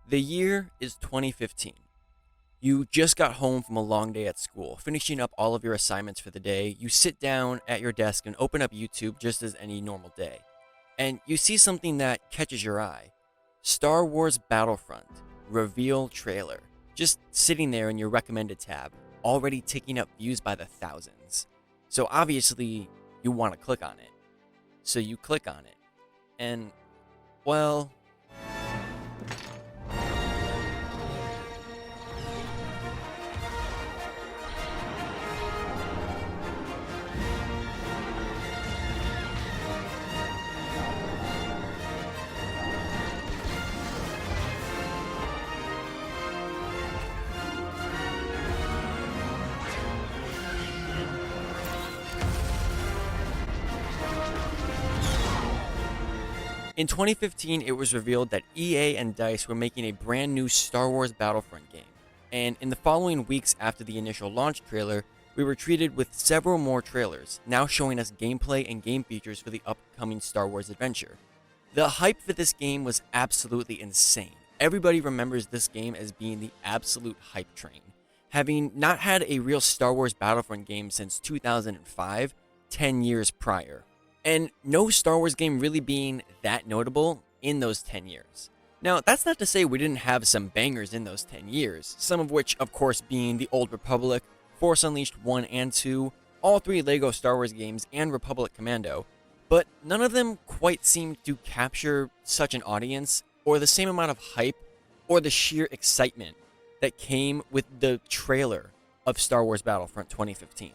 The year is 2015. You just got home from a long day at school, finishing up all of your assignments for the day. You sit down at your desk and open up YouTube just as any normal day. And you see something that catches your eye. Star Wars Battlefront, reveal trailer. Just sitting there in your recommended tab, already ticking up views by the thousands. So obviously, you want to click on it. So you click on it. And, well, in 2015, it was revealed that EA and DICE were making a brand new Star Wars Battlefront game. And in the following weeks after the initial launch trailer, we were treated with several more trailers, now showing us gameplay and game features for the upcoming Star Wars adventure. The hype for this game was absolutely insane. Everybody remembers this game as being the absolute hype train. Having not had a real Star Wars Battlefront game since 2005, 10 years prior. And no Star Wars game really being that notable in those 10 years. Now, that's not to say we didn't have some bangers in those 10 years, some of which, of course, being The Old Republic, Force Unleashed 1 and 2, all three LEGO Star Wars games, and Republic Commando, but none of them quite seemed to capture such an audience, or the same amount of hype, or the sheer excitement that came with the trailer of Star Wars Battlefront 2015.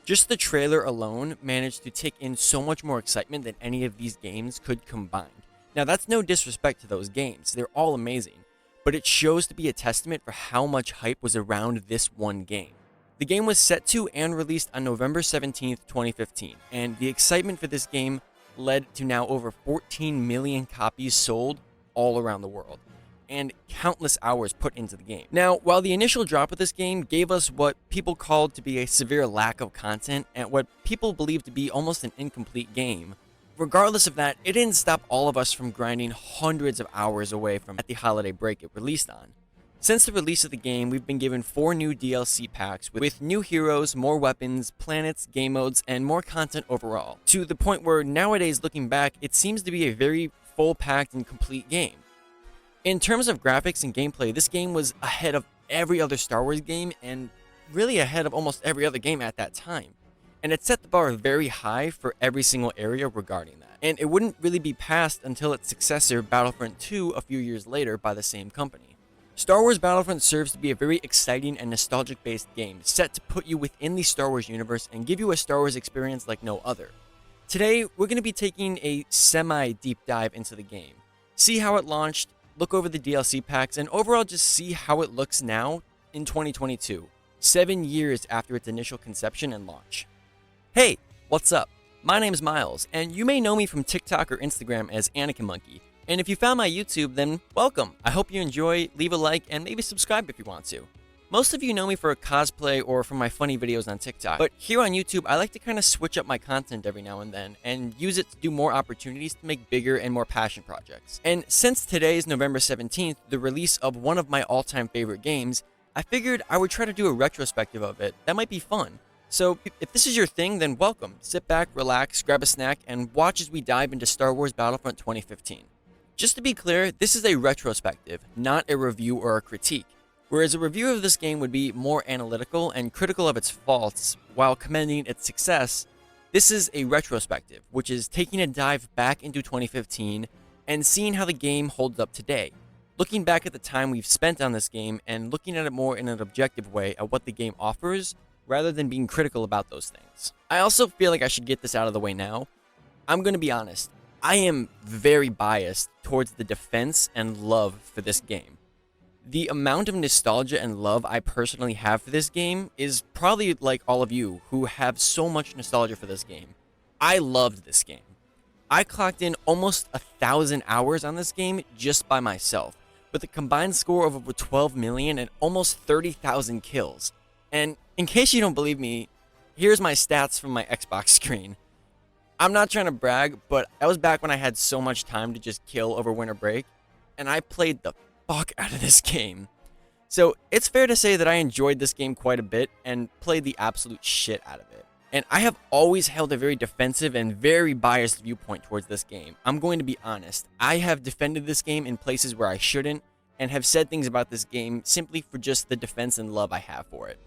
Just the trailer alone managed to take in so much more excitement than any of these games could combine. Now, that's no disrespect to those games, they're all amazing, but it shows to be a testament for how much hype was around this one game. The game was set to and released on November 17th, 2015, and the excitement for this game led to now over 14 million copies sold all around the world, and countless hours put into the game. Now, while the initial drop of this game gave us what people called to be a severe lack of content and what people believed to be almost an incomplete game, regardless of that, it didn't stop all of us from grinding hundreds of hours away from at the holiday break it released on. Since the release of the game, we've been given 4 new DLC packs with new heroes, more weapons, planets, game modes, and more content overall, to the point where nowadays looking back, it seems to be a very full-packed and complete game. In terms of graphics and gameplay, this game was ahead of every other Star Wars game and really ahead of almost every other game at that time. And it set the bar very high for every single area regarding that. And it wouldn't really be passed until its successor, Battlefront 2, a few years later by the same company. Star Wars Battlefront serves to be a very exciting and nostalgic-based game, set to put you within the Star Wars universe and give you a Star Wars experience like no other. Today, we're going to be taking a semi-deep dive into the game, see how it launched, look over the DLC packs, and overall just see how it looks now in 2022, 7 years after its initial conception and launch. Hey, what's up? My name's Miles, and you may know me from TikTok or Instagram as Anakin Monkey. And if you found my YouTube, then welcome. I hope you enjoy, leave a like, and maybe subscribe if you want to. Most of you know me for cosplay or for my funny videos on TikTok, but here on YouTube, I like to kind of switch up my content every now and then and use it to do more opportunities to make bigger and more passion projects. And since today is November 17th, the release of one of my all-time favorite games, I figured I would try to do a retrospective of it. That might be fun. So if this is your thing, then welcome. Sit back, relax, grab a snack, and watch as we dive into Star Wars Battlefront 2015. Just to be clear, this is a retrospective, not a review or a critique. Whereas a review of this game would be more analytical and critical of its faults while commending its success, this is a retrospective, which is taking a dive back into 2015 and seeing how the game holds up today. Looking back at the time we've spent on this game and looking at it more in an objective way at what the game offers, rather than being critical about those things. I also feel like I should get this out of the way now. I'm going to be honest, I am very biased towards the defense and love for this game. The amount of nostalgia and love I personally have for this game is probably like all of you who have so much nostalgia for this game. I loved this game. I clocked in almost 1,000 hours on this game just by myself, with a combined score of over 12 million and almost 30,000 kills. And in case you don't believe me, here's my stats from my Xbox screen. I'm not trying to brag, but that was back when I had so much time to just kill over winter break, and I played the fuck out of this game. So it's fair to say that I enjoyed this game quite a bit and played the absolute shit out of it. And I have always held a very defensive and very biased viewpoint towards this game. I'm going to be honest. I have defended this game in places where I shouldn't, and have said things about this game simply for just the defense and love I have for it.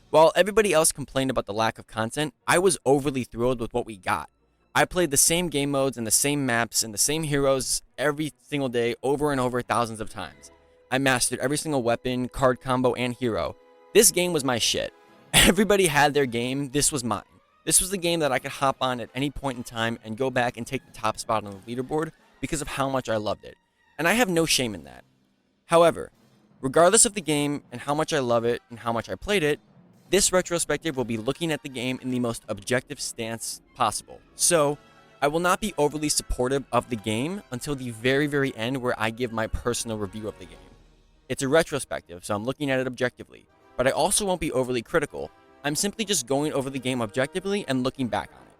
While everybody else complained about the lack of content, I was overly thrilled with what we got. I played the same game modes and the same maps and the same heroes every single day over and over thousands of times. I mastered every single weapon, card combo, and hero. This game was my shit. Everybody had their game, this was mine. This was the game that I could hop on at any point in time and go back and take the top spot on the leaderboard because of how much I loved it. And I have no shame in that. However, regardless of the game and how much I love it and how much I played it, this retrospective will be looking at the game in the most objective stance possible. So, I will not be overly supportive of the game until the very, very end where I give my personal review of the game. It's a retrospective, so I'm looking at it objectively, but I also won't be overly critical. I'm simply just going over the game objectively and looking back on it.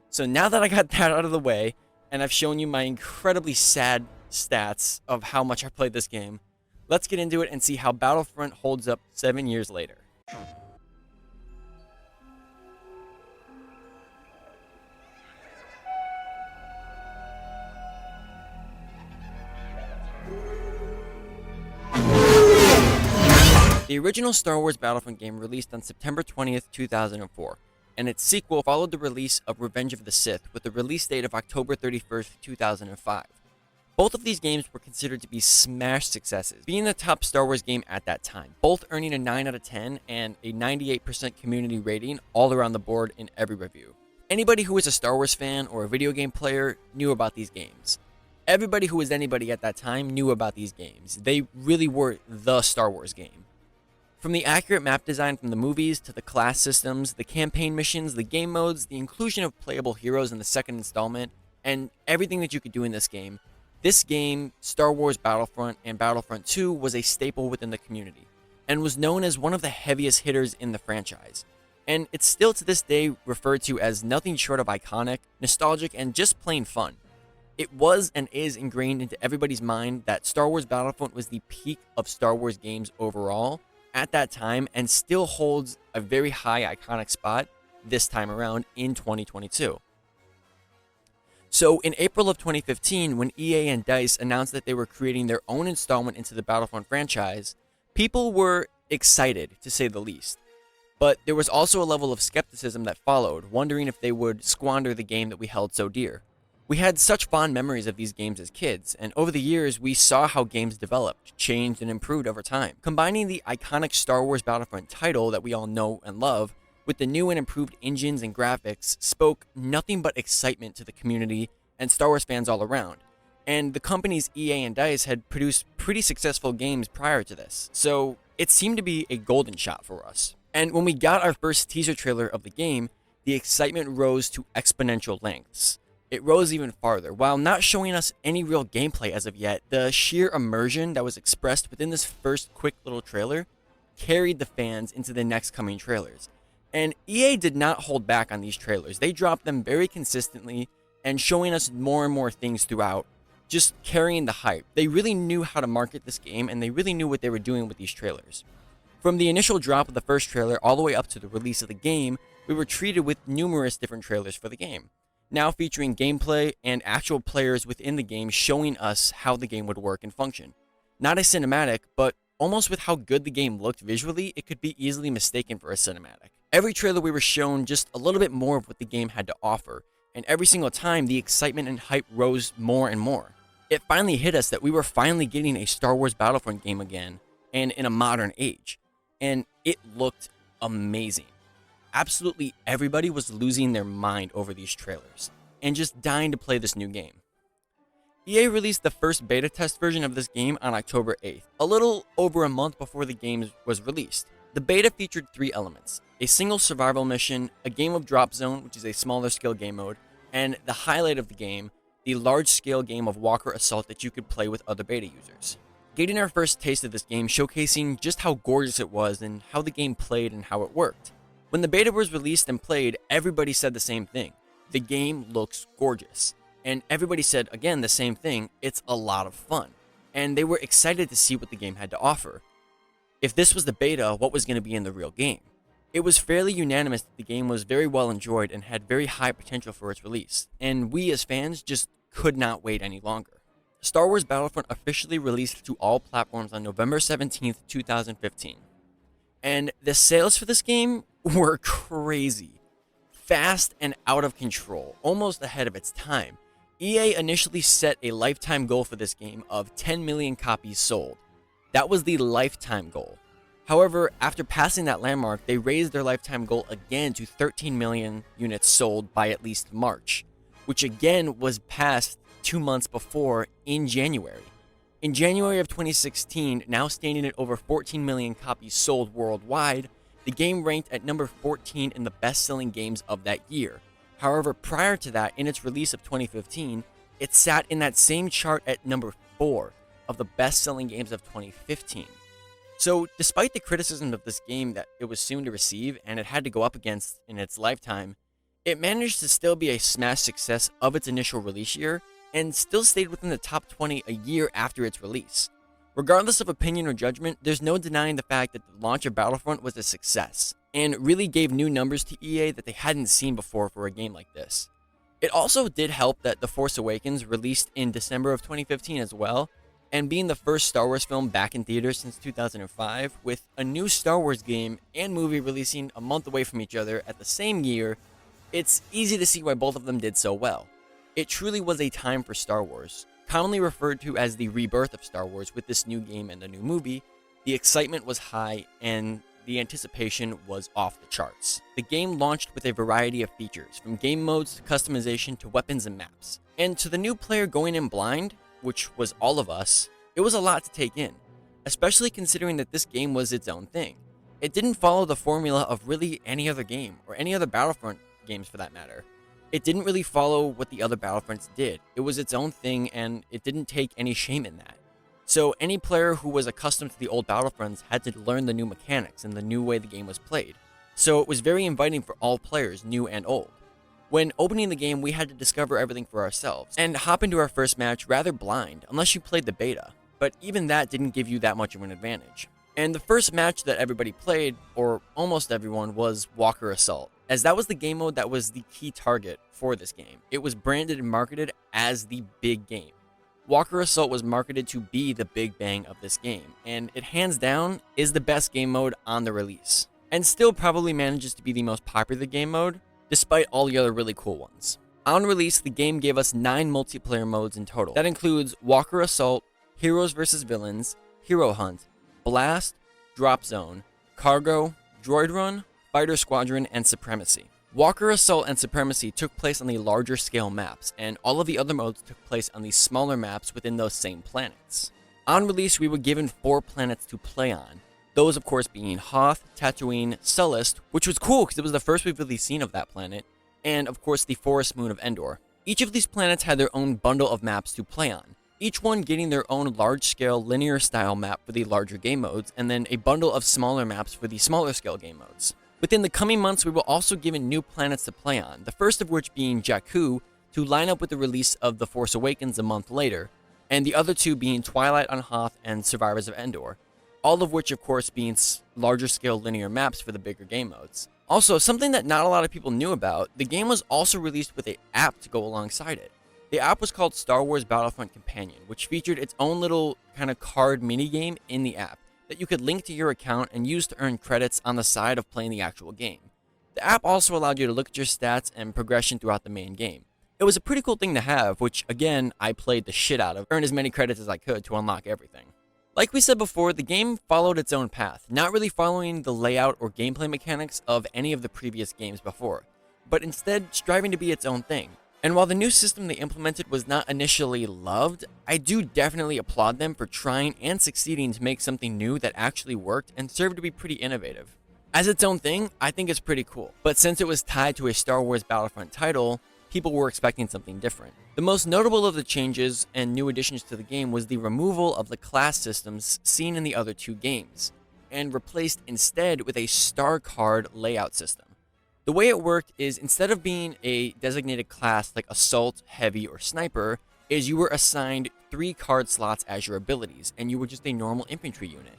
So now that I got that out of the way, and I've shown you my incredibly sad stats of how much I played this game, let's get into it and see how Battlefront holds up 7 years later. The original Star Wars Battlefront game released on September 20th, 2004, and its sequel followed the release of Revenge of the Sith with a release date of October 31st, 2005. Both of these games were considered to be smash successes, being the top Star Wars game at that time, both earning a 9 out of 10 and a 98% community rating all around the board in every review. Anybody who was a Star Wars fan or a video game player knew about these games. Everybody who was anybody at that time knew about these games. They really were the Star Wars game. From the accurate map design from the movies to the class systems, the campaign missions, the game modes, the inclusion of playable heroes in the second installment, and everything that you could do in this game, Star Wars Battlefront and Battlefront 2, was a staple within the community, and was known as one of the heaviest hitters in the franchise. And it's still to this day referred to as nothing short of iconic, nostalgic, and just plain fun. It was and is ingrained into everybody's mind that Star Wars Battlefront was the peak of Star Wars games overall at that time, and still holds a very high iconic spot this time around in 2022. So in April of 2015, when EA and DICE announced that they were creating their own installment into the Battlefront franchise, people were excited, to say the least. But there was also a level of skepticism that followed, wondering if they would squander the game that we held so dear. We had such fond memories of these games as kids, and over the years, we saw how games developed, changed, and improved over time. Combining the iconic Star Wars Battlefront title that we all know and love with the new and improved engines and graphics spoke nothing but excitement to the community and Star Wars fans all around. And the companies EA and DICE had produced pretty successful games prior to this, so it seemed to be a golden shot for us. And when we got our first teaser trailer of the game, the excitement rose to exponential lengths. It rose even farther. While not showing us any real gameplay as of yet, the sheer immersion that was expressed within this first quick little trailer carried the fans into the next coming trailers. And EA did not hold back on these trailers. They dropped them very consistently and showing us more and more things throughout, just carrying the hype. They really knew how to market this game, and they really knew what they were doing with these trailers. From the initial drop of the first trailer all the way up to the release of the game, we were treated with numerous different trailers for the game, now featuring gameplay and actual players within the game showing us how the game would work and function. Not a cinematic, but almost with how good the game looked visually, it could be easily mistaken for a cinematic. Every trailer we were shown just a little bit more of what the game had to offer, and every single time the excitement and hype rose more and more. It finally hit us that we were finally getting a Star Wars Battlefront game again, and in a modern age. And it looked amazing. Absolutely everybody was losing their mind over these trailers, and just dying to play this new game. EA released the first beta test version of this game on October 8th, a little over a month before the game was released. The beta featured 3 elements: a single survival mission, a game of drop zone, which is a smaller scale game mode, and the highlight of the game, the large scale game of Walker Assault that you could play with other beta users. Getting our first taste of this game, showcasing just how gorgeous it was and how the game played and how it worked. When the beta was released and played, everybody said the same thing: the game looks gorgeous. And everybody said, again, the same thing: it's a lot of fun. and they were excited to see what the game had to offer. If this was the beta, what was going to be in the real game? It was fairly unanimous that the game was very well enjoyed and had very high potential for its release, and we as fans just could not wait any longer. Star Wars Battlefront officially released to all platforms on November 17th, 2015. And the sales for this game were crazy. Fast and out of control, almost ahead of its time. EA initially set a lifetime goal for this game of 10 million copies sold. That was the lifetime goal. However, after passing that landmark, they raised their lifetime goal again to 13 million units sold by at least March, which again was passed 2 months before in January. In January of 2016, now standing at over 14 million copies sold worldwide, the game ranked at number 14 in the best-selling games of that year. However, prior to that, in its release of 2015, it sat in that same chart at number 4 of the best-selling games of 2015. So, despite the criticism of this game that it was soon to receive and it had to go up against in its lifetime, it managed to still be a smash success of its initial release year and still stayed within the top 20 a year after its release. Regardless of opinion or judgment, there's no denying the fact that the launch of Battlefront was a success, and really gave new numbers to EA that they hadn't seen before for a game like this. It also did help that The Force Awakens released in December of 2015 as well, and being the first Star Wars film back in theaters since 2005, with a new Star Wars game and movie releasing a month away from each other at the same year, it's easy to see why both of them did so well. It truly was a time for Star Wars, commonly referred to as the rebirth of Star Wars with this new game and the new movie. The excitement was high and the anticipation was off the charts. The game launched with a variety of features, from game modes to customization to weapons and maps. And to the new player going in blind, which was all of us, it was a lot to take in, especially considering that this game was its own thing. It didn't follow the formula of really any other game, or any other Battlefront games for that matter. It didn't really follow what the other Battlefronts did. It was its own thing, and it didn't take any shame in that. So any player who was accustomed to the old Battlefronts had to learn the new mechanics and the new way the game was played. So it was very inviting for all players, new and old. When opening the game, we had to discover everything for ourselves, and hop into our first match rather blind, unless you played the beta. But even that didn't give you that much of an advantage. And the first match that everybody played, or almost everyone, was Walker Assault, as that was the game mode that was the key target for this game. It was branded and marketed as the big game. Walker Assault was marketed to be the big bang of this game, and it hands down is the best game mode on the release, and still probably manages to be the most popular game mode, despite all the other really cool ones. On release, the game gave us 9 multiplayer modes in total. That includes Walker Assault, Heroes vs. Villains, Hero Hunt, Blast, Drop Zone, Cargo, Droid Run, Fighter Squadron, and Supremacy. Walker Assault and Supremacy took place on the larger scale maps, and all of the other modes took place on the smaller maps within those same planets. On release, we were given 4 planets to play on. Those, of course, being Hoth, Tatooine, Sullust, which was cool because it was the first we've really seen of that planet, and, of course, the forest moon of Endor. Each of these planets had their own bundle of maps to play on, each one getting their own large-scale linear-style map for the larger game modes, and then a bundle of smaller maps for the smaller-scale game modes. Within the coming months, we were also given new planets to play on, the first of which being Jakku, to line up with the release of The Force Awakens a month later, and the other 2 being Twilight on Hoth and Survivors of Endor, all of which, of course, being larger-scale linear maps for the bigger game modes. Also, something that not a lot of people knew about, the game was also released with an app to go alongside it. The app was called Star Wars Battlefront Companion, which featured its own little kind of card minigame in the app that you could link to your account and use to earn credits on the side of playing the actual game. The app also allowed you to look at your stats and progression throughout the main game. It was a pretty cool thing to have, which again, I played the shit out of, earned as many credits as I could to unlock everything. Like we said before, the game followed its own path, not really following the layout or gameplay mechanics of any of the previous games before, but instead striving to be its own thing. And while the new system they implemented was not initially loved, I do definitely applaud them for trying and succeeding to make something new that actually worked and served to be pretty innovative. As its own thing, I think it's pretty cool, but since it was tied to a Star Wars Battlefront title, people were expecting something different. The most notable of the changes and new additions to the game was the removal of the class systems seen in the other 2 games, and replaced instead with a star card layout system. The way it worked is instead of being a designated class like Assault, Heavy, or Sniper, is you were assigned 3 card slots as your abilities, and you were just a normal infantry unit.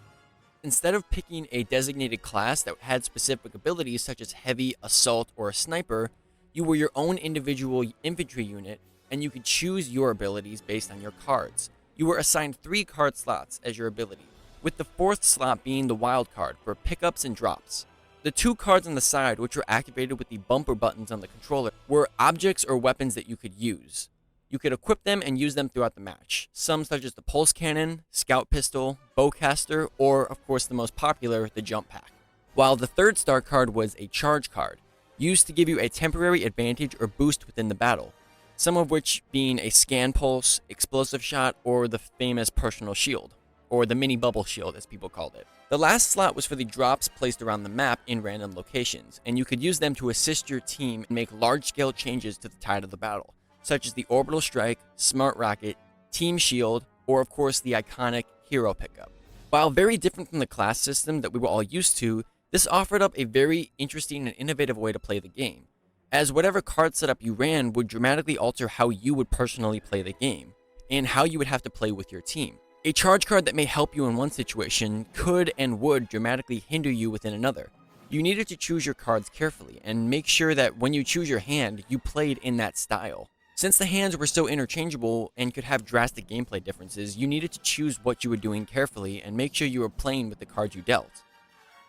Instead of picking a designated class that had specific abilities such as heavy, assault, or a sniper, you were your own individual infantry unit, and you could choose your abilities based on your cards. You were assigned 3 card slots as your ability, with the 4th slot being the wild card for pickups and drops. The 2 cards on the side, which were activated with the bumper buttons on the controller, were objects or weapons that you could use. You could equip them and use them throughout the match, some such as the pulse cannon, scout pistol, bowcaster, or of course the most popular, the jump pack. While the 3rd star card was a charge card, used to give you a temporary advantage or boost within the battle, some of which being a scan pulse, explosive shot, or the famous personal shield, or the mini bubble shield as people called it. The last slot was for the drops placed around the map in random locations, and you could use them to assist your team and make large-scale changes to the tide of the battle, such as the orbital strike, smart rocket, team shield, or of course the iconic hero pickup. While very different from the class system that we were all used to, this offered up a very interesting and innovative way to play the game, as whatever card setup you ran would dramatically alter how you would personally play the game, and how you would have to play with your team. A charge card that may help you in one situation could and would dramatically hinder you within another. You needed to choose your cards carefully, and make sure that when you choose your hand, you played in that style. Since the hands were so interchangeable and could have drastic gameplay differences, you needed to choose what you were doing carefully and make sure you were playing with the cards you dealt.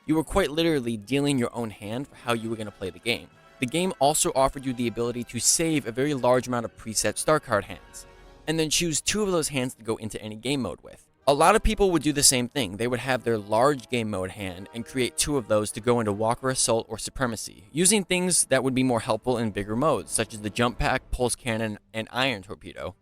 You were quite literally dealing your own hand for how you were going to play the game. The game also offered you the ability to save a very large amount of preset star card hands, and then choose 2 of those hands to go into any game mode with. A lot of people would do the same thing. They would have their large game mode hand and create 2 of those to go into Walker Assault or Supremacy, using things that would be more helpful in bigger modes, such as the Jump Pack, Pulse Cannon, and Iron Torpedo.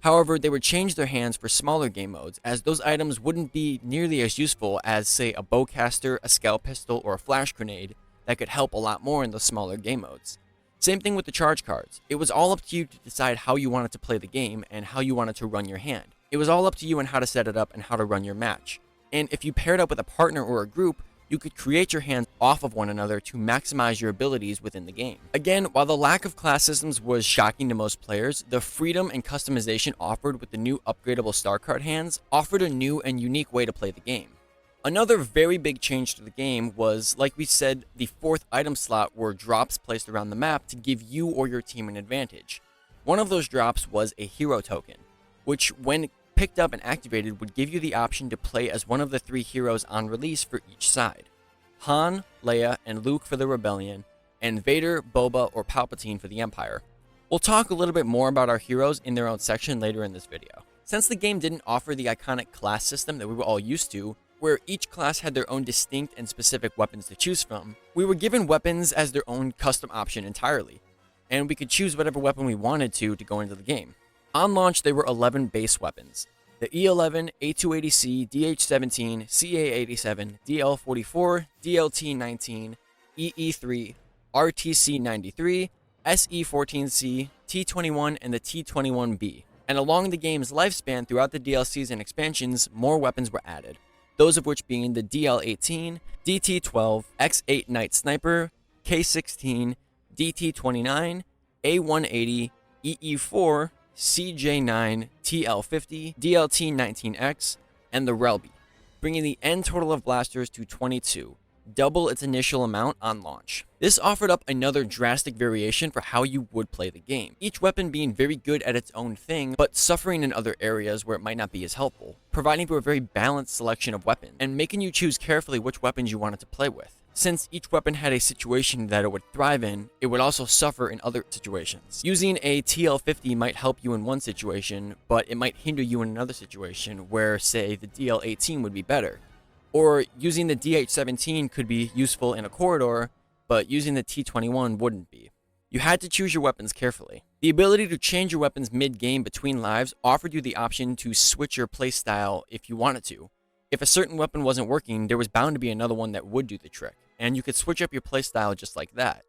However, they would change their hands for smaller game modes, as those items wouldn't be nearly as useful as, say, a Bowcaster, a Scout Pistol, or a Flash Grenade that could help a lot more in the smaller game modes. Same thing with the charge cards. It was all up to you to decide how you wanted to play the game and how you wanted to run your hand. It was all up to you on how to set it up and how to run your match. And if you paired up with a partner or a group, you could create your hands off of one another to maximize your abilities within the game. Again, while the lack of class systems was shocking to most players, the freedom and customization offered with the new upgradable star card hands offered a new and unique way to play the game. Another very big change to the game was, like we said, the 4th item slot were drops placed around the map to give you or your team an advantage. One of those drops was a hero token, which when picked up and activated would give you the option to play as one of the 3 heroes on release for each side. Han, Leia, and Luke for the Rebellion, and Vader, Boba, or Palpatine for the Empire. We'll talk a little bit more about our heroes in their own section later in this video. Since the game didn't offer the iconic class system that we were all used to, where each class had their own distinct and specific weapons to choose from, we were given weapons as their own custom option entirely, and we could choose whatever weapon we wanted to go into the game. On launch, there were 11 base weapons: the E11, A280C, DH17, CA87, DL44, DLT19, EE3, RTC93, SE14C, T21, and the T21B. And along the game's lifespan throughout the DLCs and expansions, more weapons were added, those of which being the DL18, DT12, X8 Night Sniper, K16, DT29, A180, EE4, CJ9, TL50, DLT19X, and the Relby, bringing the end total of blasters to 22, double its initial amount on launch. This offered up another drastic variation for how you would play the game, each weapon being very good at its own thing, but suffering in other areas where it might not be as helpful, providing for a very balanced selection of weapons, and making you choose carefully which weapons you wanted to play with. Since each weapon had a situation that it would thrive in, it would also suffer in other situations. Using a TL50 might help you in one situation, but it might hinder you in another situation where, say, the DL18 would be better. Or using the DH17 could be useful in a corridor, but using the T21 wouldn't be. You had to choose your weapons carefully. The ability to change your weapons mid-game between lives offered you the option to switch your playstyle if you wanted to. If a certain weapon wasn't working, there was bound to be another one that would do the trick, and you could switch up your playstyle just like that,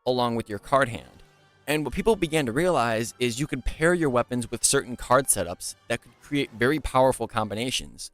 along with your card hand. And what people began to realize is you could pair your weapons with certain card setups that could create very powerful combinations.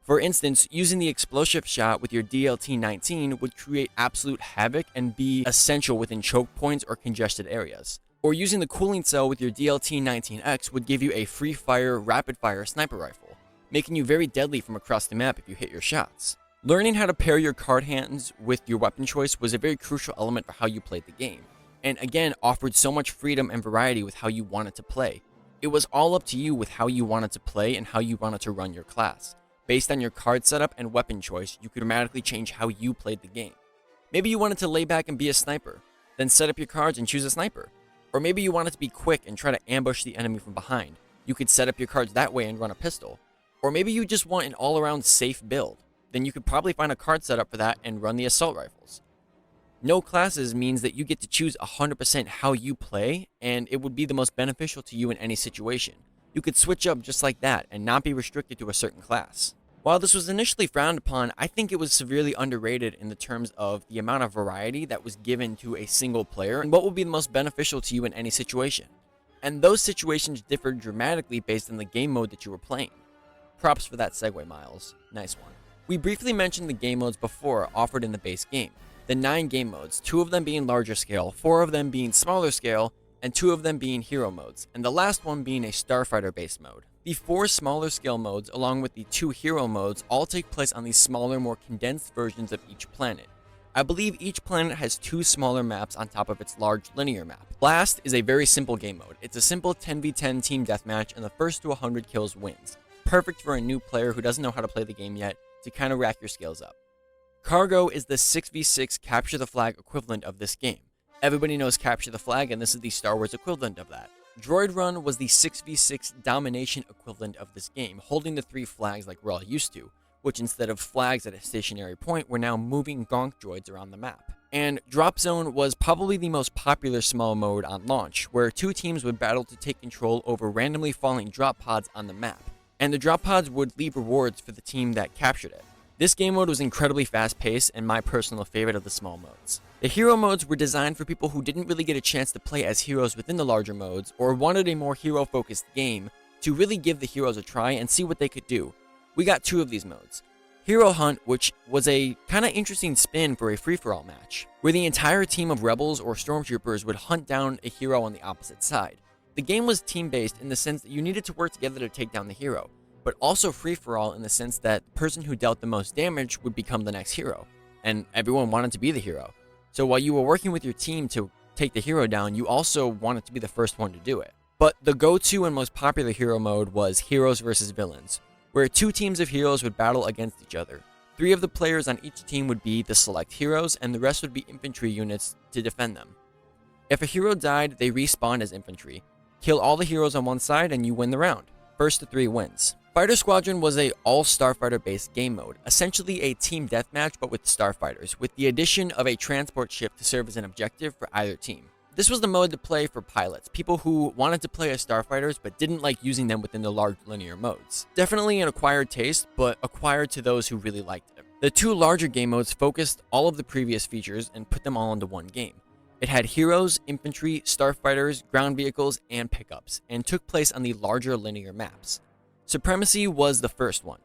For instance, using the explosive shot with your DLT-19 would create absolute havoc and be essential within choke points or congested areas. Or using the cooling cell with your DLT-19X would give you a free-fire, rapid-fire sniper rifle, making you very deadly from across the map if you hit your shots. Learning how to pair your card hands with your weapon choice was a very crucial element for how you played the game, and again offered so much freedom and variety with how you wanted to play. It was all up to you with how you wanted to play and how you wanted to run your class. Based on your card setup and weapon choice, you could dramatically change how you played the game. Maybe you wanted to lay back and be a sniper, then set up your cards and choose a sniper. Or maybe you wanted to be quick and try to ambush the enemy from behind. You could set up your cards that way and run a pistol. Or maybe you just want an all-around safe build. Then you could probably find a card setup for that and run the assault rifles. No classes means that you get to choose 100% how you play, and it would be the most beneficial to you in any situation. You could switch up just like that and not be restricted to a certain class. While this was initially frowned upon, I think it was severely underrated in the terms of the amount of variety that was given to a single player and what would be the most beneficial to you in any situation. And those situations differed dramatically based on the game mode that you were playing. Props for that segue, Miles. Nice one. We briefly mentioned the game modes before offered in the base game. The 9 game modes, 2 of them being larger scale, 4 of them being smaller scale, and 2 of them being hero modes, and the last one being a starfighter based mode. The 4 smaller scale modes, along with the 2 hero modes, all take place on these smaller, more condensed versions of each planet. I believe each planet has 2 smaller maps on top of its large linear map. Blast is a very simple game mode. It's a simple 10v10 team deathmatch, and the first to 100 kills wins. Perfect for a new player who doesn't know how to play the game yet to kind of rack your skills up. Cargo is the 6v6 capture the flag equivalent of this game. Everybody knows capture the flag, and this is the Star Wars equivalent of that. Droid Run was the 6v6 domination equivalent of this game, holding the 3 flags like we're all used to, which instead of flags at a stationary point, were now moving gonk droids around the map. And Drop Zone was probably the most popular small mode on launch, where 2 teams would battle to take control over randomly falling drop pods on the map, and the drop pods would leave rewards for the team that captured it. This game mode was incredibly fast-paced and my personal favorite of the small modes. The hero modes were designed for people who didn't really get a chance to play as heroes within the larger modes or wanted a more hero-focused game to really give the heroes a try and see what they could do. We got 2 of these modes. Hero Hunt, which was a kind of interesting spin for a free-for-all match, where the entire team of rebels or stormtroopers would hunt down a hero on the opposite side. The game was team-based in the sense that you needed to work together to take down the hero, but also free-for-all in the sense that the person who dealt the most damage would become the next hero, and everyone wanted to be the hero. So while you were working with your team to take the hero down, you also wanted to be the first one to do it. But the go-to and most popular hero mode was Heroes vs. Villains, where 2 teams of heroes would battle against each other. 3 of the players on each team would be the select heroes, and the rest would be infantry units to defend them. If a hero died, they respawned as infantry. Kill all the heroes on one side and you win the round. First to 3 wins. Fighter Squadron was a all-starfighter based game mode, essentially a team deathmatch but with starfighters, with the addition of a transport ship to serve as an objective for either team. This was the mode to play for pilots, people who wanted to play as starfighters but didn't like using them within the large linear modes. Definitely an acquired taste, but acquired to those who really liked it. The 2 larger game modes focused all of the previous features and put them all into one game. It had heroes, infantry, starfighters, ground vehicles, and pickups, and took place on the larger linear maps. Supremacy was the first one.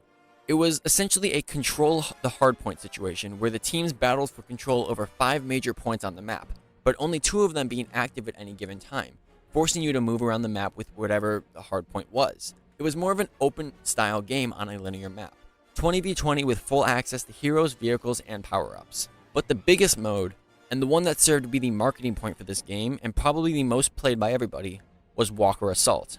It was essentially a control the hardpoint situation where the teams battled for control over 5 major points on the map, but only 2 of them being active at any given time, forcing you to move around the map with whatever the hardpoint was. It was more of an open style game on a linear map. 20v20 with full access to heroes, vehicles, and power-ups. But the biggest mode, and the one that served to be the marketing point for this game, and probably the most played by everybody, was Walker Assault.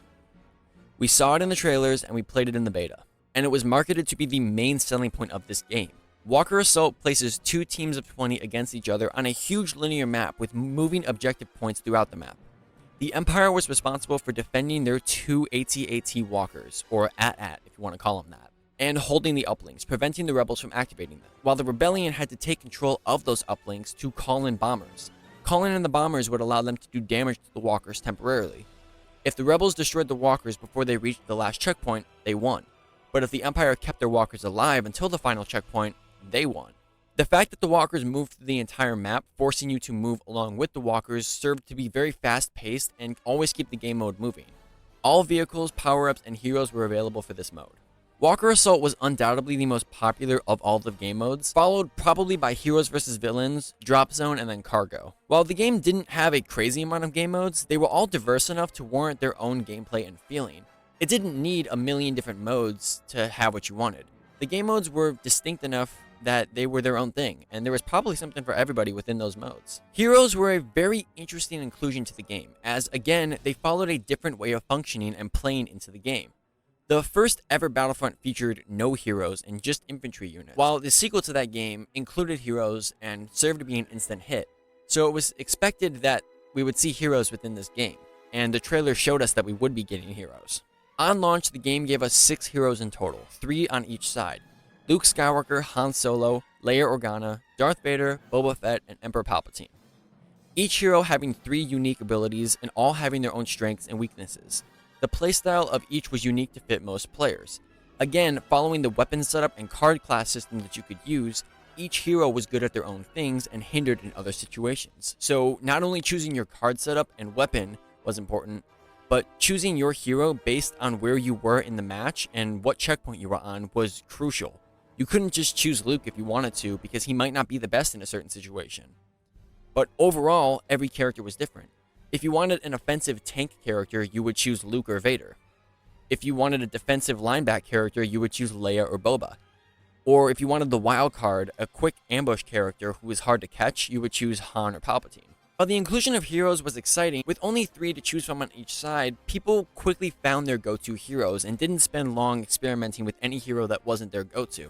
We saw it in the trailers and we played it in the beta, and it was marketed to be the main selling point of this game. Walker Assault places 2 teams of 20 against each other on a huge linear map with moving objective points throughout the map. The Empire was responsible for defending their 2 AT-AT walkers, or AT-AT if you want to call them that, and holding the uplinks, preventing the rebels from activating them, while the rebellion had to take control of those uplinks to call in bombers. Calling in the bombers would allow them to do damage to the walkers temporarily. If the rebels destroyed the walkers before they reached the last checkpoint, they won. But if the Empire kept their walkers alive until the final checkpoint, they won. The fact that the walkers moved through the entire map, forcing you to move along with the walkers, served to be very fast-paced and always keep the game mode moving. All vehicles, power-ups, and heroes were available for this mode. Walker Assault was undoubtedly the most popular of all the game modes, followed probably by Heroes vs. Villains, Drop Zone, and then Cargo. While the game didn't have a crazy amount of game modes, they were all diverse enough to warrant their own gameplay and feeling. It didn't need a million different modes to have what you wanted. The game modes were distinct enough that they were their own thing, and there was probably something for everybody within those modes. Heroes were a very interesting inclusion to the game, as again, they followed a different way of functioning and playing into the game. The first ever Battlefront featured no heroes and just infantry units, while the sequel to that game included heroes and served to be an instant hit. So it was expected that we would see heroes within this game, and the trailer showed us that we would be getting heroes. On launch, the game gave us 6 heroes in total, 3 on each side. Luke Skywalker, Han Solo, Leia Organa, Darth Vader, Boba Fett, and Emperor Palpatine. Each hero having 3 unique abilities and all having their own strengths and weaknesses. The playstyle of each was unique to fit most players. Again, following the weapon setup and card class system that you could use, each hero was good at their own things and hindered in other situations. So not only choosing your card setup and weapon was important, but choosing your hero based on where you were in the match and what checkpoint you were on was crucial. You couldn't just choose Luke if you wanted to because he might not be the best in a certain situation. But overall, every character was different. If you wanted an offensive tank character, you would choose Luke or Vader. If you wanted a defensive linebacker character, you would choose Leia or Boba. Or if you wanted the wild card, a quick ambush character who is hard to catch, you would choose Han or Palpatine. While the inclusion of heroes was exciting, with only 3 to choose from on each side, people quickly found their go-to heroes and didn't spend long experimenting with any hero that wasn't their go-to.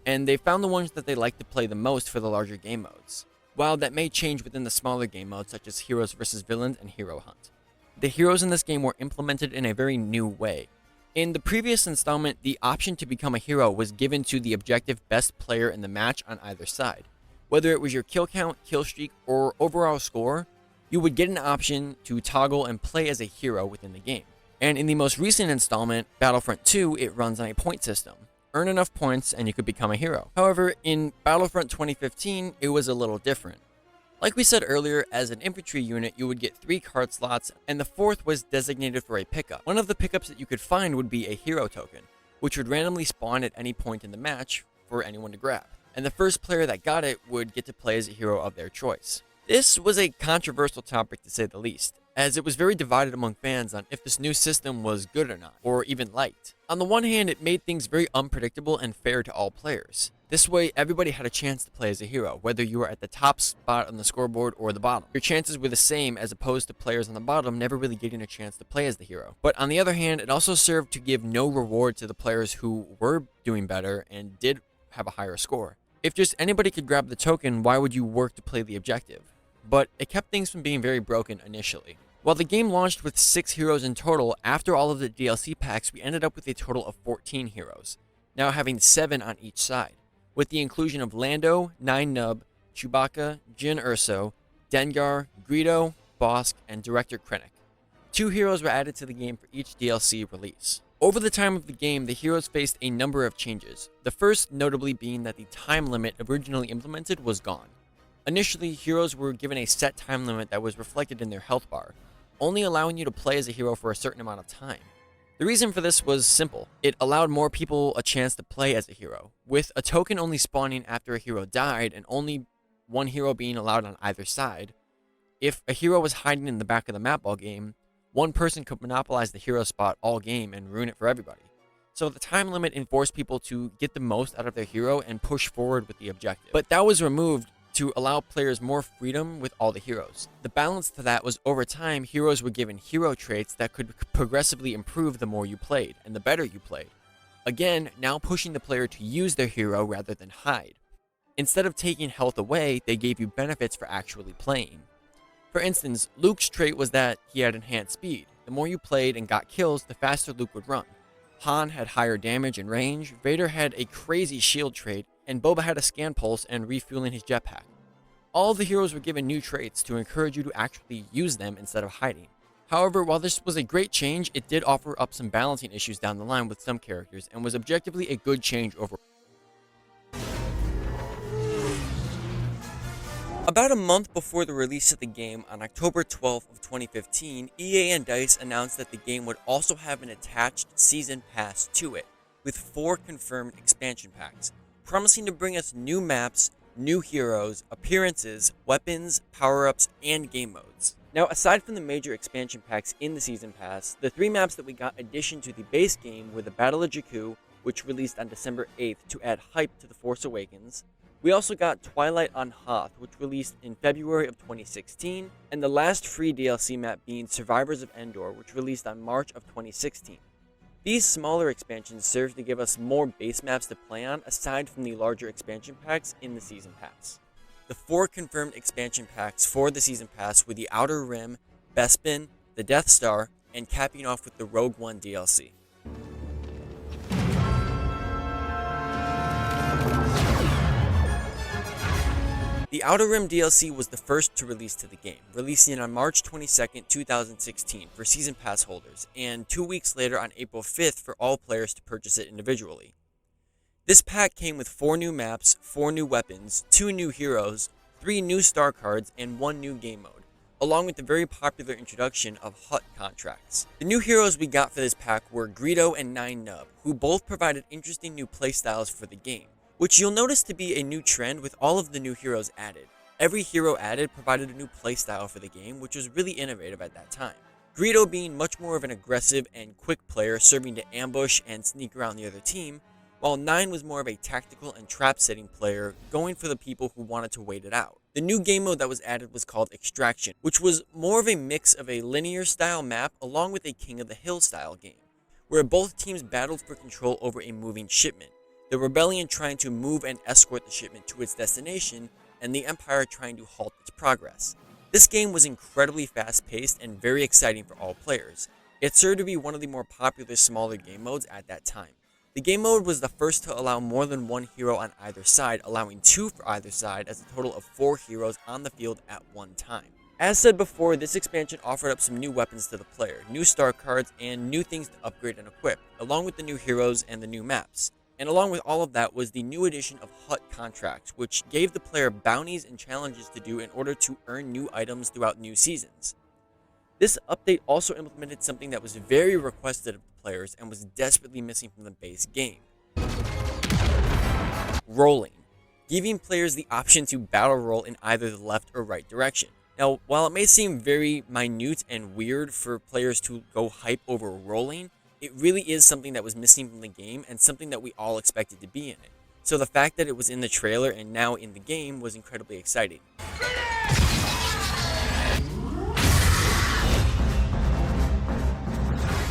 And they found the ones that they liked to play the most for the larger game modes. While that may change within the smaller game modes such as Heroes vs. Villains and Hero Hunt. The heroes in this game were implemented in a very new way. In the previous installment, the option to become a hero was given to the objective best player in the match on either side. Whether it was your kill count, kill streak, or overall score, you would get an option to toggle and play as a hero within the game. And in the most recent installment, Battlefront 2, it runs on a point system. Earn enough points and you could become a hero. However, in Battlefront 2015, it was a little different. Like we said earlier, as an infantry unit, you would get 3 card slots, and the 4th was designated for a pickup. One of the pickups that you could find would be a hero token, which would randomly spawn at any point in the match for anyone to grab. And the first player that got it would get to play as a hero of their choice. This was a controversial topic to say the least, as it was very divided among fans on if this new system was good or not, or even liked. On the one hand, it made things very unpredictable and fair to all players. This way, everybody had a chance to play as a hero, whether you were at the top spot on the scoreboard or the bottom. Your chances were the same as opposed to players on the bottom never really getting a chance to play as the hero. But on the other hand, it also served to give no reward to the players who were doing better and did have a higher score. If just anybody could grab the token, why would you work to play the objective? But it kept things from being very broken initially. While the game launched with 6 heroes in total, after all of the DLC packs, we ended up with a total of 14 heroes, now having 7 on each side, with the inclusion of Lando, Nine Nub, Chewbacca, Jyn Erso, Dengar, Greedo, Bossk, and Director Krennic. 2 heroes were added to the game for each DLC release. Over the time of the game, the heroes faced a number of changes, the first notably being that the time limit originally implemented was gone. Initially, heroes were given a set time limit that was reflected in their health bar, only allowing you to play as a hero for a certain amount of time. The reason for this was simple. It allowed more people a chance to play as a hero. With a token only spawning after a hero died and only one hero being allowed on either side, if a hero was hiding in the back of the map all game, one person could monopolize the hero spot all game and ruin it for everybody. So the time limit enforced people to get the most out of their hero and push forward with the objective. But that was removed to allow players more freedom with all the heroes. The balance to that was over time, heroes were given hero traits that could progressively improve the more you played and the better you played. Again, now pushing the player to use their hero rather than hide. Instead of taking health away, they gave you benefits for actually playing. For instance, Luke's trait was that he had enhanced speed. The more you played and got kills, the faster Luke would run. Han had higher damage and range, Vader had a crazy shield trait, and Boba had a scan pulse and refueling his jetpack. All of the heroes were given new traits to encourage you to actually use them instead of hiding. However, while this was a great change, it did offer up some balancing issues down the line with some characters, and was objectively a good change overall. About a month before the release of the game, on October 12th of 2015, EA and DICE announced that the game would also have an attached season pass to it. with 4 confirmed expansion packs, promising to bring us new maps, new heroes, appearances, weapons, power-ups, and game modes. Now, aside from the major expansion packs in the Season Pass, the 3 maps that we got addition to the base game were the Battle of Jakku, which released on December 8th to add hype to The Force Awakens. We also got Twilight on Hoth, which released in February of 2016, and the last free DLC map being Survivors of Endor, which released on March of 2016. These smaller expansions serve to give us more base maps to play on aside from the larger expansion packs in the Season Pass. The 4 confirmed expansion packs for the Season Pass were the Outer Rim, Bespin, the Death Star, and capping off with the Rogue One DLC. The Outer Rim DLC was the first to release to the game, releasing on March 22, 2016 for Season Pass holders, and 2 weeks later on April 5th for all players to purchase it individually. This pack came with 4 new maps, 4 new weapons, 2 new heroes, 3 new star cards, and 1 new game mode, along with the very popular introduction of HUT contracts. The new heroes we got for this pack were Greedo and 9nub, who both provided interesting new playstyles for the game, which you'll notice to be a new trend with all of the new heroes added. Every hero added provided a new playstyle for the game, which was really innovative at that time. Greedo being much more of an aggressive and quick player, serving to ambush and sneak around the other team, while 9 was more of a tactical and trap setting player, going for the people who wanted to wait it out. The new game mode that was added was called Extraction, which was more of a mix of a linear style map along with a King of the Hill style game, where both teams battled for control over a moving shipment, the Rebellion trying to move and escort the shipment to its destination, and the Empire trying to halt its progress. This game was incredibly fast-paced and very exciting for all players. It served to be one of the more popular smaller game modes at that time. The game mode was the first to allow more than 1 hero on either side, allowing 2 for either side as a total of 4 heroes on the field at one time. As said before, this expansion offered up some new weapons to the player, new star cards, and new things to upgrade and equip, along with the new heroes and the new maps. And along with all of that was the new addition of HUT contracts, which gave the player bounties and challenges to do in order to earn new items throughout new seasons. This update also implemented something that was very requested of the players and was desperately missing from the base game: rolling, giving players the option to battle roll in either the left or right direction. Now, while it may seem very minute and weird for players to go hype over rolling, it really is something that was missing from the game and something that we all expected to be in it. So the fact that it was in the trailer and now in the game was incredibly exciting.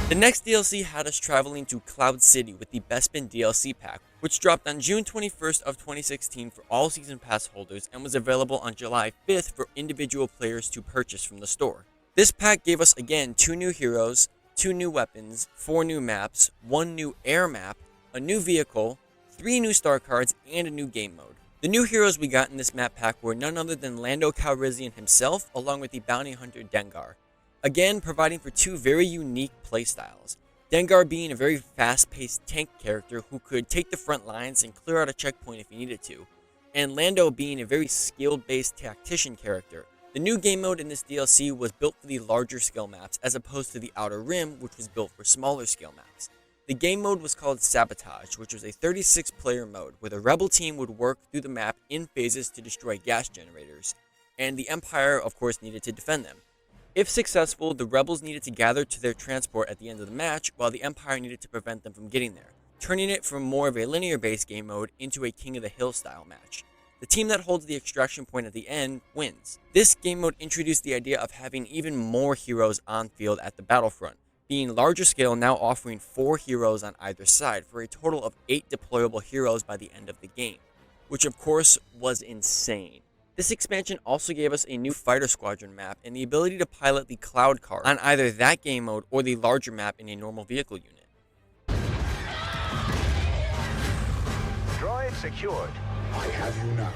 The next DLC had us traveling to Cloud City with the Bespin DLC pack, which dropped on June 21st of 2016 for all Season Pass holders and was available on July 5th for individual players to purchase from the store. This pack gave us again 2 new heroes, 2 new weapons, 4 new maps, 1 new air map, a new vehicle, 3 new star cards, and a new game mode. The new heroes we got in this map pack were none other than Lando Calrissian himself, along with the bounty hunter Dengar. Again, providing for 2 very unique playstyles. Dengar being a very fast-paced tank character who could take the front lines and clear out a checkpoint if he needed to, and Lando being a very skill-based tactician character. The new game mode in this DLC was built for the larger scale maps as opposed to the Outer Rim, which was built for smaller scale maps. The game mode was called Sabotage, which was a 36-player mode where the Rebel team would work through the map in phases to destroy gas generators, and the Empire, of course, needed to defend them. If successful, the Rebels needed to gather to their transport at the end of the match, while the Empire needed to prevent them from getting there, turning it from more of a linear-based game mode into a King of the Hill style match. The team that holds the extraction point at the end wins. This game mode introduced the idea of having even more heroes on field at the battlefront, being larger scale, now offering 4 heroes on either side for a total of 8 deployable heroes by the end of the game, which of course was insane. This expansion also gave us a new fighter squadron map and the ability to pilot the Cloud Car on either that game mode or the larger map in a normal vehicle unit. Droid secured. I have you now.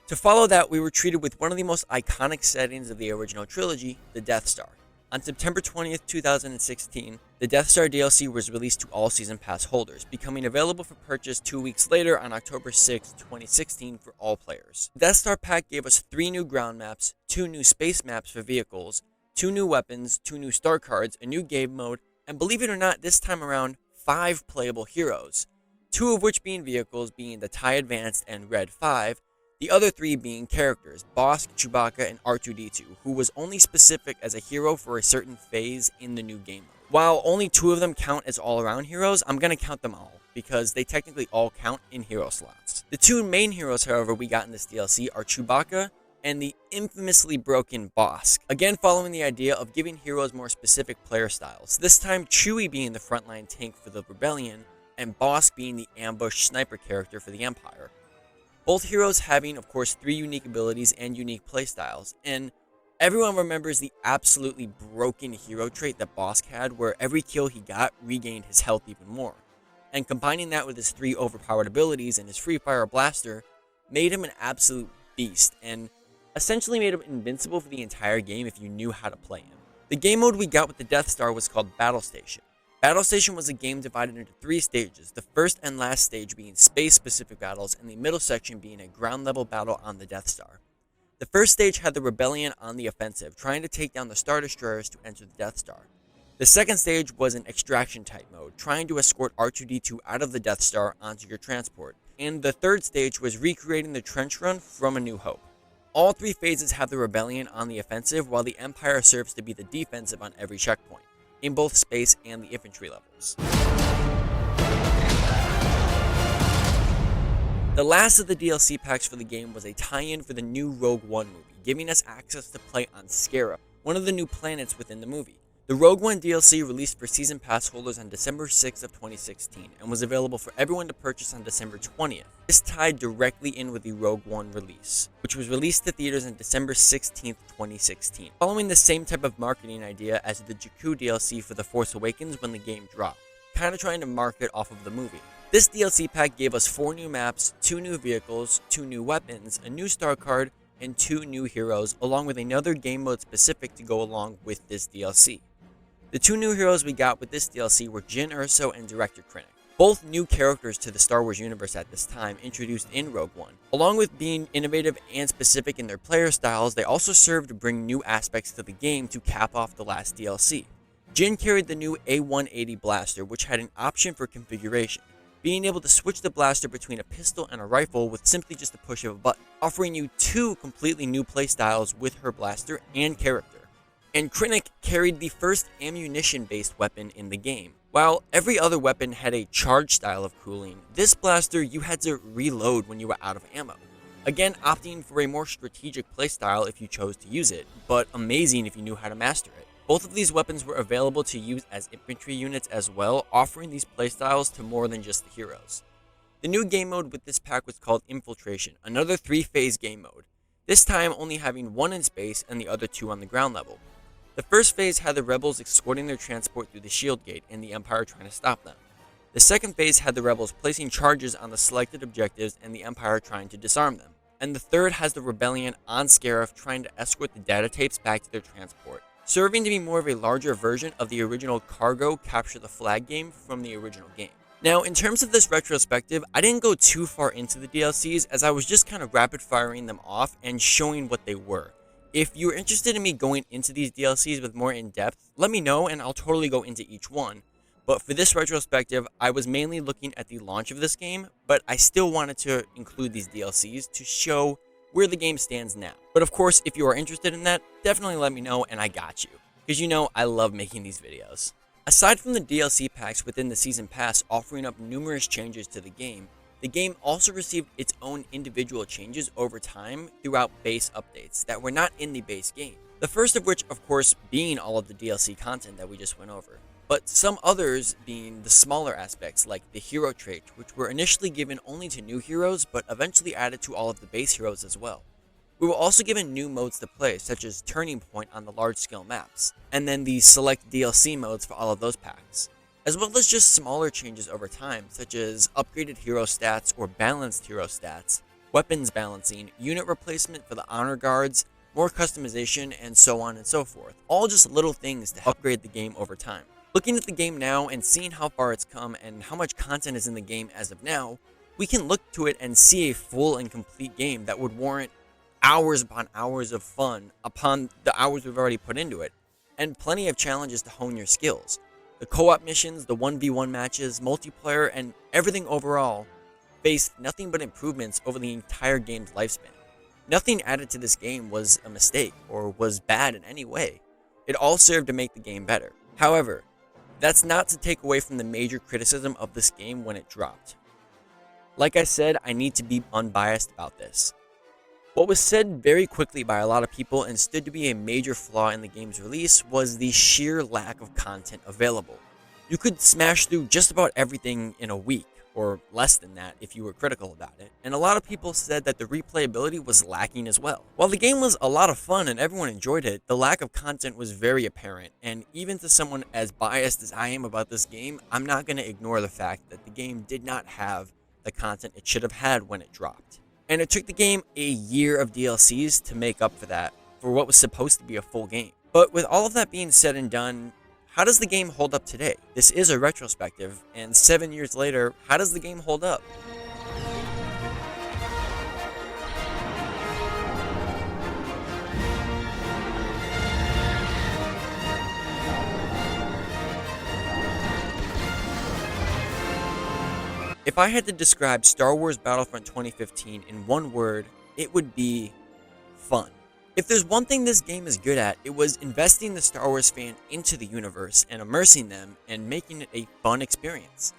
To follow that, we were treated with one of the most iconic settings of the original trilogy, the Death Star. On September 20th, 2016, the Death Star DLC was released to all Season Pass holders, becoming available for purchase 2 weeks later on October 6, 2016 for all players. The Death Star pack gave us 3 new ground maps, 2 new space maps for vehicles, 2 new weapons, 2 new star cards, a new game mode, and believe it or not, this time around, 5 playable heroes, 2 of which being vehicles being the TIE Advanced and Red 5, the other 3 being characters, Bosk, Chewbacca, and R2-D2, who was only specific as a hero for a certain phase in the new game mode. While only 2 of them count as all-around heroes, I'm going to count them all, because they technically all count in hero slots. The 2 main heroes, however, we got in this DLC are Chewbacca and the infamously broken Bosk. Again, following the idea of giving heroes more specific player styles, this time Chewie being the frontline tank for the Rebellion, and Bosk being the ambush sniper character for the Empire. Both heroes having, of course, 3 unique abilities and unique playstyles, and everyone remembers the absolutely broken hero trait that Bosk had, where every kill he got regained his health even more. And combining that with his 3 overpowered abilities and his free fire blaster made him an absolute beast, and essentially made him invincible for the entire game if you knew how to play him. The game mode we got with the Death Star was called Battle Station. Battle Station was a game divided into 3 stages, the first and last stage being space-specific battles, and the middle section being a ground-level battle on the Death Star. The first stage had the Rebellion on the offensive, trying to take down the Star Destroyers to enter the Death Star. The second stage was an extraction-type mode, trying to escort R2-D2 out of the Death Star onto your transport. And the third stage was recreating the trench run from A New Hope. All 3 phases have the Rebellion on the offensive, while the Empire serves to be the defensive on every checkpoint, in both space and the infantry levels. The last of the DLC packs for the game was a tie-in for the new Rogue One movie, giving us access to play on Scarab, one of the new planets within the movie. The Rogue One DLC released for Season Pass holders on December 6th of 2016 and was available for everyone to purchase on December 20th. This tied directly in with the Rogue One release, which was released to theaters on December 16th, 2016, following the same type of marketing idea as the Jakku DLC for The Force Awakens when the game dropped, kind of trying to market off of the movie. This DLC pack gave us 4 new maps, 2 new vehicles, 2 new weapons, a new star card, and 2 new heroes, along with another game mode specific to go along with this DLC. The 2 new heroes we got with this DLC were Jyn Erso and Director Krennic, both new characters to the Star Wars universe at this time, introduced in Rogue One. Along with being innovative and specific in their player styles, they also served to bring new aspects to the game to cap off the last DLC. Jyn carried the new A180 blaster, which had an option for configuration, being able to switch the blaster between a pistol and a rifle with simply just a push of a button, offering you 2 completely new playstyles with her blaster and character. And Krennic carried the first ammunition-based weapon in the game. While every other weapon had a charge style of cooling, this blaster you had to reload when you were out of ammo. Again, opting for a more strategic playstyle if you chose to use it, but amazing if you knew how to master it. Both of these weapons were available to use as infantry units as well, offering these playstyles to more than just the heroes. The new game mode with this pack was called Infiltration, another 3-phase game mode, this time only having 1 in space and the other 2 on the ground level. The first phase had the rebels escorting their transport through the shield gate and the Empire trying to stop them. The second phase had the rebels placing charges on the selected objectives and the Empire trying to disarm them. And the third has the Rebellion on Scarab trying to escort the data tapes back to their transport, serving to be more of a larger version of the original cargo capture the flag game from the original game. Now, in terms of this retrospective, I didn't go too far into the DLCs as I was just kind of rapid firing them off and showing what they were. If you're interested in me going into these DLCs with more in-depth, let me know and I'll totally go into each one. But for this retrospective, I was mainly looking at the launch of this game, but I still wanted to include these DLCs to show where the game stands now. But of course, if you are interested in that, definitely let me know and I got you, because you know I love making these videos. Aside from the DLC packs within the Season Pass offering up numerous changes to the game also received its own individual changes over time throughout base updates that were not in the base game. The first of which, of course, being all of the DLC content that we just went over. But some others being the smaller aspects like the hero trait, which were initially given only to new heroes but eventually added to all of the base heroes as well. We were also given new modes to play, such as Turning Point on the large-scale maps, and then the select DLC modes for all of those packs, as well as just smaller changes over time, such as upgraded hero stats or balanced hero stats, weapons balancing, unit replacement for the honor guards, more customization, and so on and so forth. All just little things to upgrade the game over time. Looking at the game now and seeing how far it's come and how much content is in the game as of now, we can look to it and see a full and complete game that would warrant hours upon hours of fun upon the hours we've already put into it. and plenty of challenges to hone your skills. The co-op missions, the 1v1 matches, multiplayer, and everything overall faced nothing but improvements over the entire game's lifespan. Nothing added to this game was a mistake or was bad in any way. It all served to make the game better. However, that's not to take away from the major criticism of this game when it dropped. Like I said, I need to be unbiased about this. What was said very quickly by a lot of people and stood to be a major flaw in the game's release was the sheer lack of content available. You could smash through just about everything in a week, or less than that if you were critical about it, and a lot of people said that the replayability was lacking as well. While the game was a lot of fun and everyone enjoyed it, the lack of content was very apparent, and even to someone as biased as I am about this game, I'm not going to ignore the fact that the game did not have the content it should have had when it dropped. And it took the game a year of DLCs to make up for that, for what was supposed to be a full game. But with all of that being said and done, how does the game hold up today? This is a retrospective, and 7 years later, how does the game hold up? If I had to describe Star Wars Battlefront 2015 in one word, it would be fun. If there's one thing this game is good at, it was investing the Star Wars fan into the universe and immersing them and making it a fun experience.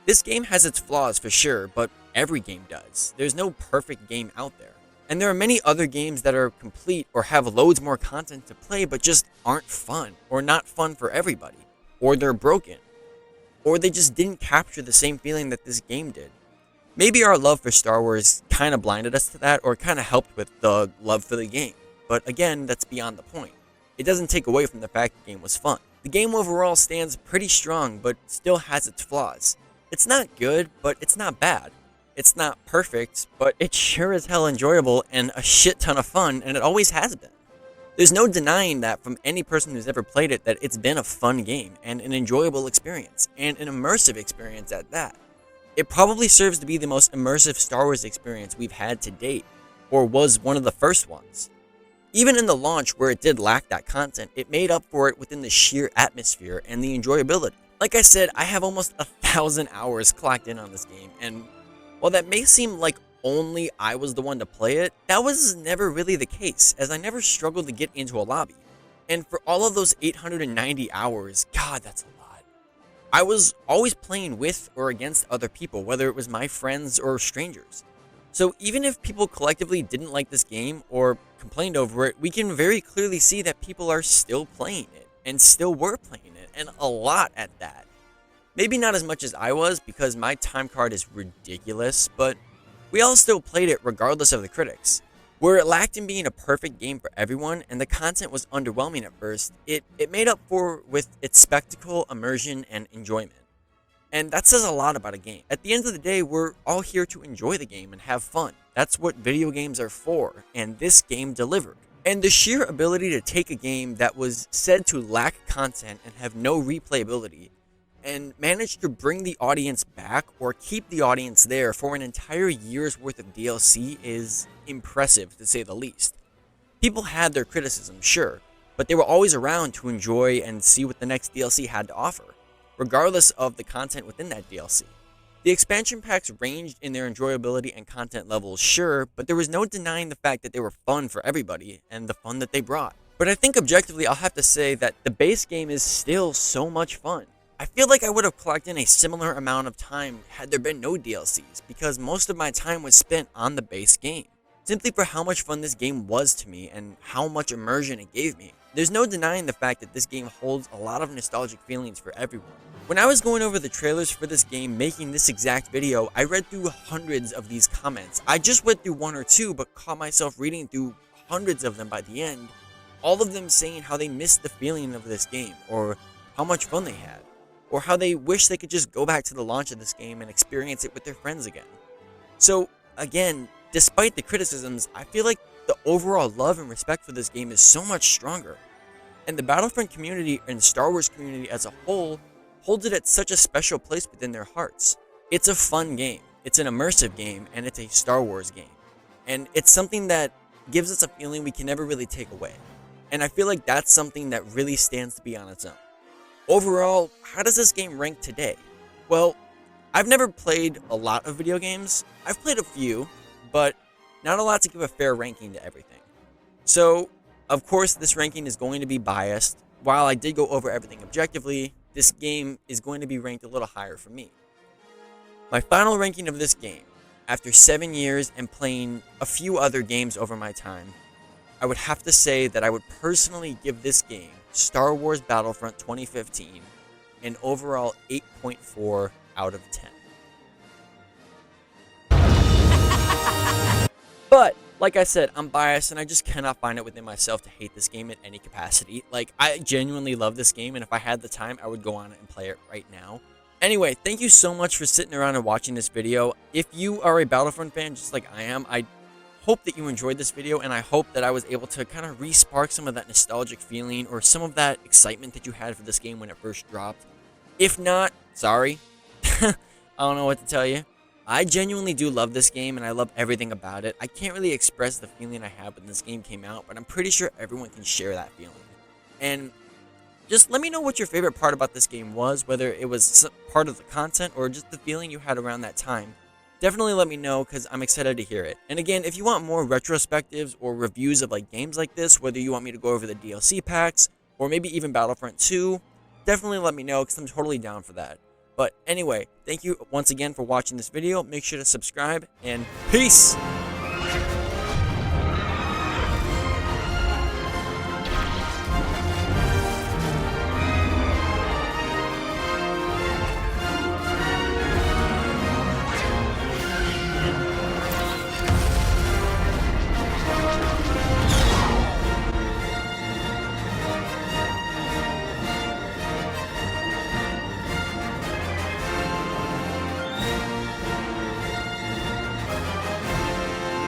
This game has its flaws for sure, but every game does. There's no perfect game out there. And there are many other games that are complete or have loads more content to play but just aren't fun, or not fun for everybody, or they're broken, or they just didn't capture the same feeling that this game did. Maybe our love for Star Wars kind of blinded us to that, or kind of helped with the love for the game. But again, that's beyond the point. It doesn't take away from the fact the game was fun. The game overall stands pretty strong, but still has its flaws. It's not good, but it's not bad. It's not perfect, but it's sure as hell enjoyable and a shit ton of fun, and it always has been. There's no denying that from any person who's ever played it, that it's been a fun game and an enjoyable experience, and an immersive experience at that. It probably serves to be the most immersive Star Wars experience we've had to date, or was one of the first ones. Even in the launch where it did lack that content, it made up for it within the sheer atmosphere and the enjoyability. Like I said, I have almost 1,000 hours clocked in on this game, and while that may seem like only I was the one to play it, that was never really the case, as I never struggled to get into a lobby. And for all of those 890 hours, God, that's a lot. I was always playing with or against other people, whether it was my friends or strangers. So even if people collectively didn't like this game or complained over it, we can very clearly see that people are still playing it, and still were playing it, and a lot at that. Maybe not as much as I was, because my time card is ridiculous, but we all still played it regardless of the critics. Where it lacked in being a perfect game for everyone, and the content was underwhelming at first, it made up for with its spectacle, immersion, and enjoyment. And that says a lot about a game. At the end of the day, we're all here to enjoy the game and have fun. That's what video games are for, and this game delivered. And the sheer ability to take a game that was said to lack content and have no replayability, and manage to bring the audience back or keep the audience there for an entire year's worth of DLC is impressive, to say the least. People had their criticisms, sure, but they were always around to enjoy and see what the next DLC had to offer, regardless of the content within that DLC. The expansion packs ranged in their enjoyability and content levels, sure, but there was no denying the fact that they were fun for everybody and the fun that they brought. But I think objectively, I'll have to say that the base game is still so much fun. I feel like I would have clocked in a similar amount of time had there been no DLCs, because most of my time was spent on the base game, simply for how much fun this game was to me and how much immersion it gave me. There's no denying the fact that this game holds a lot of nostalgic feelings for everyone. When I was going over the trailers for this game making this exact video, I read through hundreds of these comments. I just went through one or two, but caught myself reading through hundreds of them by the end, all of them saying how they missed the feeling of this game, or how much fun they had, or how they wish they could just go back to the launch of this game and experience it with their friends again. So, again, despite the criticisms, I feel like the overall love and respect for this game is so much stronger. And the Battlefront community and Star Wars community as a whole holds it at such a special place within their hearts. It's a fun game, it's an immersive game, and it's a Star Wars game. And it's something that gives us a feeling we can never really take away. and I feel like that's something that really stands to be on its own. Overall, how does this game rank today? Well, I've never played a lot of video games. I've played a few, but not a lot to give a fair ranking to everything. So, of course, this ranking is going to be biased. While I did go over everything objectively, this game is going to be ranked a little higher for me. My final ranking of this game, after 7 years and playing a few other games over my time, I would have to say that I would personally give this game, Star Wars Battlefront 2015, an overall 8.4 out of 10. But, like I said, I'm biased and I just cannot find it within myself to hate this game in any capacity. Like, I genuinely love this game, and if I had the time, I would go on it and play it right now. Anyway, thank you so much for sitting around and watching this video. If you are a Battlefront fan just like I am, I hope that you enjoyed this video, and I hope that I was able to kind of re-spark some of that nostalgic feeling or some of that excitement that you had for this game when it first dropped. If not, sorry. I don't know what to tell you. I genuinely do love this game, and I love everything about it. I can't really express the feeling I had when this game came out, but I'm pretty sure everyone can share that feeling. And just let me know what your favorite part about this game was, whether it was part of the content or just the feeling you had around that time. Definitely let me know, because I'm excited to hear it. And again, if you want more retrospectives or reviews of like games like this, whether you want me to go over the DLC packs or maybe even Battlefront 2, definitely let me know, because I'm totally down for that. But anyway, thank you once again for watching this video. Make sure to subscribe, and peace!